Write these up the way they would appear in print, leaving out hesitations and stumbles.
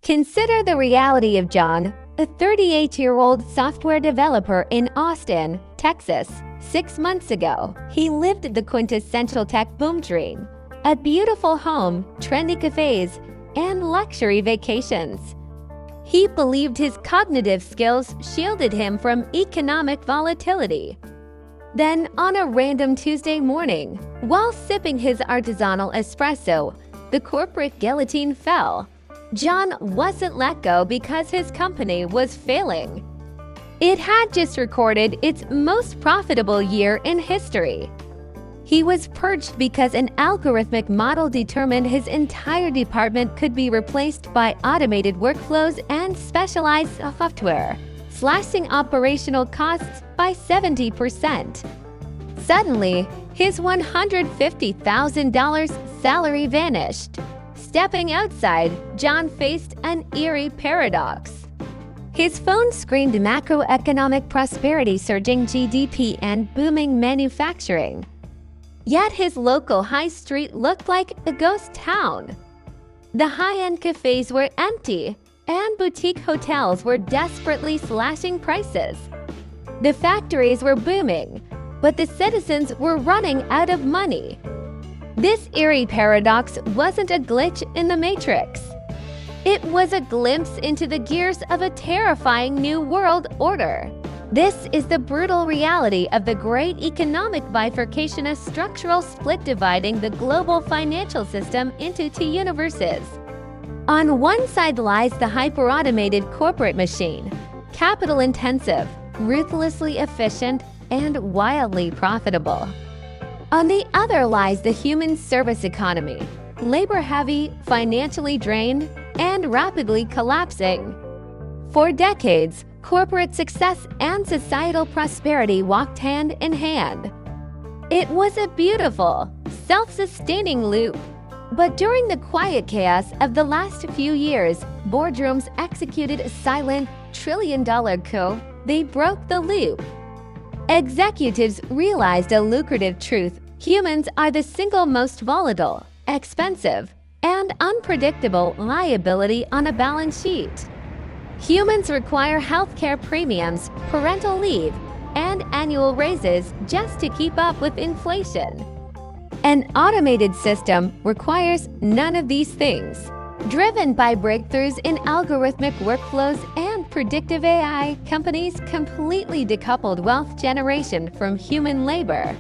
Consider the reality of John, a 38-year-old software developer in Austin, Texas. 6 months ago, he lived the quintessential tech boom dream: a beautiful home, trendy cafes, and luxury vacations. He believed his cognitive skills shielded him from economic volatility. Then, on a random Tuesday morning, while sipping his artisanal espresso, the corporate guillotine fell. John wasn't let go because his company was failing. It had just recorded its most profitable year in history. He was purged because an algorithmic model determined his entire department could be replaced by automated workflows and specialized software, slashing operational costs by 70%. Suddenly, his $150,000 salary vanished. Stepping outside, John faced an eerie paradox. His phone screamed macroeconomic prosperity, surging GDP, and booming manufacturing. Yet his local high street looked like a ghost town. The high-end cafes were empty, and boutique hotels were desperately slashing prices. The factories were booming, but the citizens were running out of money. This eerie paradox wasn't a glitch in the matrix. It was a glimpse into the gears of a terrifying new world order. This is the brutal reality of the Great Economic Bifurcation, a structural split dividing the global financial system into two universes. On one side lies the hyper-automated corporate machine, capital-intensive, ruthlessly efficient, and wildly profitable. On the other lies the human service economy, labor-heavy, financially drained, and rapidly collapsing. For decades, corporate success and societal prosperity walked hand in hand. It was a beautiful, self-sustaining loop. But during the quiet chaos of the last few years, boardrooms executed a silent trillion-dollar coup. They broke the loop. Executives realized a lucrative truth: humans are the single most volatile, expensive, and unpredictable liability on a balance sheet. Humans require healthcare premiums, parental leave, and annual raises just to keep up with inflation. An automated system requires none of these things. Driven by breakthroughs in algorithmic workflows and predictive AI, companies completely decoupled wealth generation from human labor.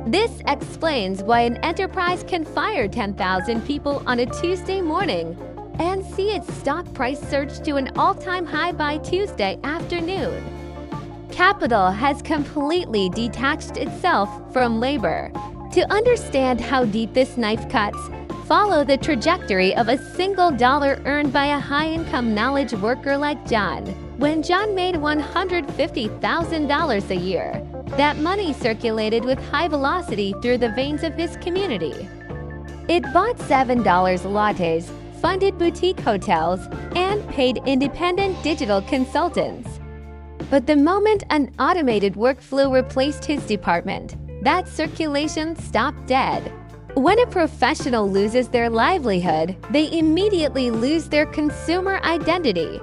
This explains why an enterprise can fire 10,000 people on a Tuesday morning and see its stock price surge to an all-time high by Tuesday afternoon. Capital has completely detached itself from labor. To understand how deep this knife cuts, follow the trajectory of a single dollar earned by a high-income knowledge worker like John. When John made $150,000 a year, that money circulated with high velocity through the veins of his community. It bought $7 lattes, funded boutique hotels, and paid independent digital consultants. But the moment an automated workflow replaced his department, that circulation stopped dead. When a professional loses their livelihood, they immediately lose their consumer identity.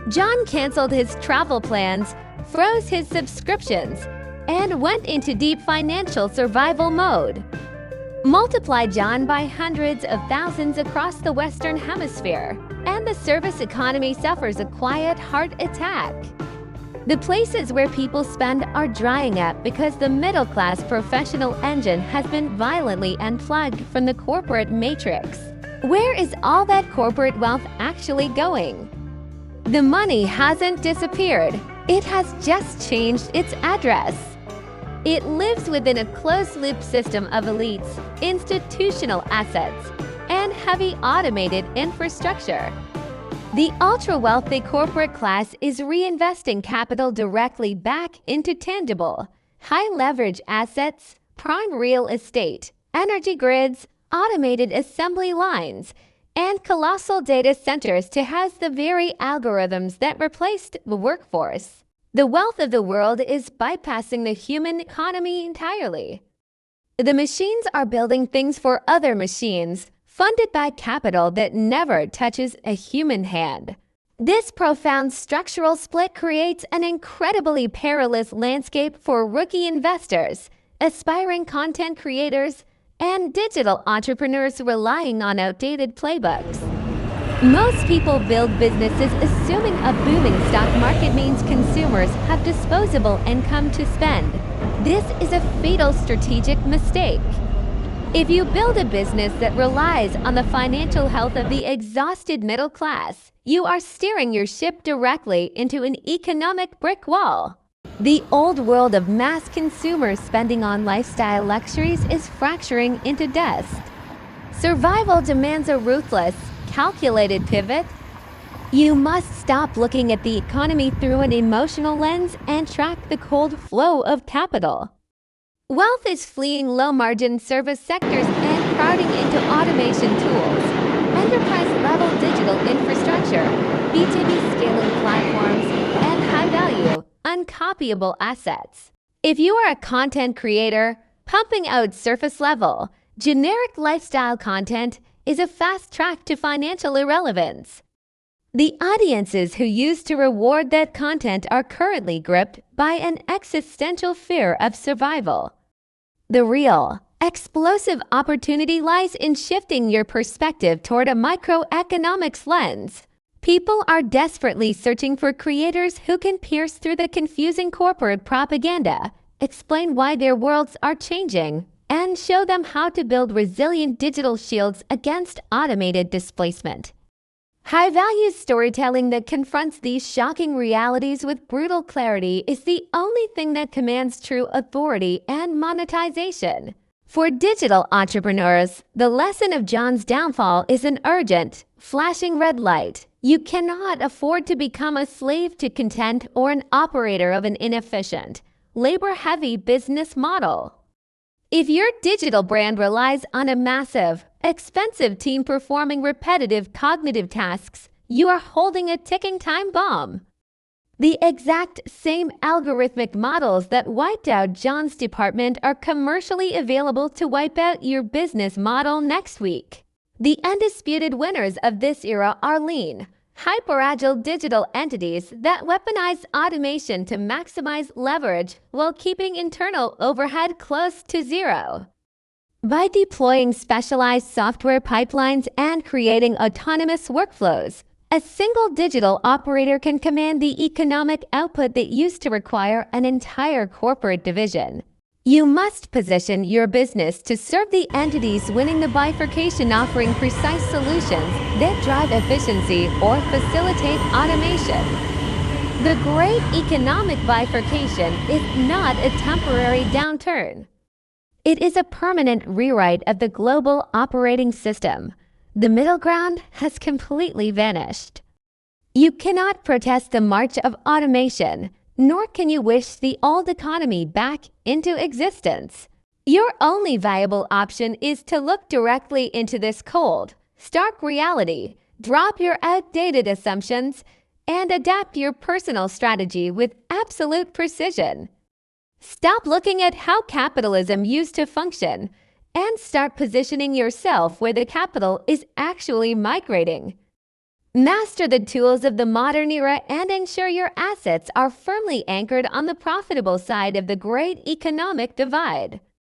John canceled his travel plans, froze his subscriptions, and went into deep financial survival mode. Multiply John by hundreds of thousands across the Western Hemisphere, and the service economy suffers a quiet heart attack. The places where people spend are drying up because the middle-class professional engine has been violently unplugged from the corporate matrix. Where is all that corporate wealth actually going? The money hasn't disappeared. It has just changed its address. It lives within a closed-loop system of elites, institutional assets, and heavy automated infrastructure. The ultra-wealthy corporate class is reinvesting capital directly back into tangible, high-leverage assets, prime real estate, energy grids, automated assembly lines, and colossal data centers to house the very algorithms that replaced the workforce. The wealth of the world is bypassing the human economy entirely. The machines are building things for other machines, funded by capital that never touches a human hand. This profound structural split creates an incredibly perilous landscape for rookie investors, aspiring content creators, and digital entrepreneurs relying on outdated playbooks. Most people build businesses assuming a booming stock market means consumers have disposable income to spend. This is a fatal strategic mistake. If you build a business that relies on the financial health of the exhausted middle class, you are steering your ship directly into an economic brick wall. The old world of mass consumer spending on lifestyle luxuries is fracturing into dust. Survival demands a ruthless, calculated pivot. You must stop looking at the economy through an emotional lens and track the cold flow of capital. Wealth is fleeing low-margin service sectors and crowding into automation tools, enterprise-level digital infrastructure, B2B scaling platforms, and high-value, uncopyable assets. If you are a content creator, pumping out surface-level, generic lifestyle content is a fast track to financial irrelevance. The audiences who used to reward that content are currently gripped by an existential fear of survival. The real, explosive opportunity lies in shifting your perspective toward a microeconomics lens. People are desperately searching for creators who can pierce through the confusing corporate propaganda, explain why their worlds are changing, and show them how to build resilient digital shields against automated displacement. High-value storytelling that confronts these shocking realities with brutal clarity is the only thing that commands true authority and monetization. For digital entrepreneurs, the lesson of John's downfall is an urgent, flashing red light. You cannot afford to become a slave to content or an operator of an inefficient, labor-heavy business model. If your digital brand relies on a massive, expensive team performing repetitive cognitive tasks, you are holding a ticking time bomb. The exact same algorithmic models that wiped out John's department are commercially available to wipe out your business model next week. The undisputed winners of this era are lean, hyper-agile digital entities that weaponize automation to maximize leverage while keeping internal overhead close to zero. By deploying specialized software pipelines and creating autonomous workflows, a single digital operator can command the economic output that used to require an entire corporate division. You must position your business to serve the entities winning the bifurcation, offering precise solutions that drive efficiency or facilitate automation. The Great Economic Bifurcation is not a temporary downturn. It is a permanent rewrite of the global operating system. The middle ground has completely vanished. You cannot protest the march of automation, nor can you wish the old economy back into existence. Your only viable option is to look directly into this cold, stark reality, drop your outdated assumptions, and adapt your personal strategy with absolute precision. Stop looking at how capitalism used to function and start positioning yourself where the capital is actually migrating. Master the tools of the modern era and ensure your assets are firmly anchored on the profitable side of the great economic divide.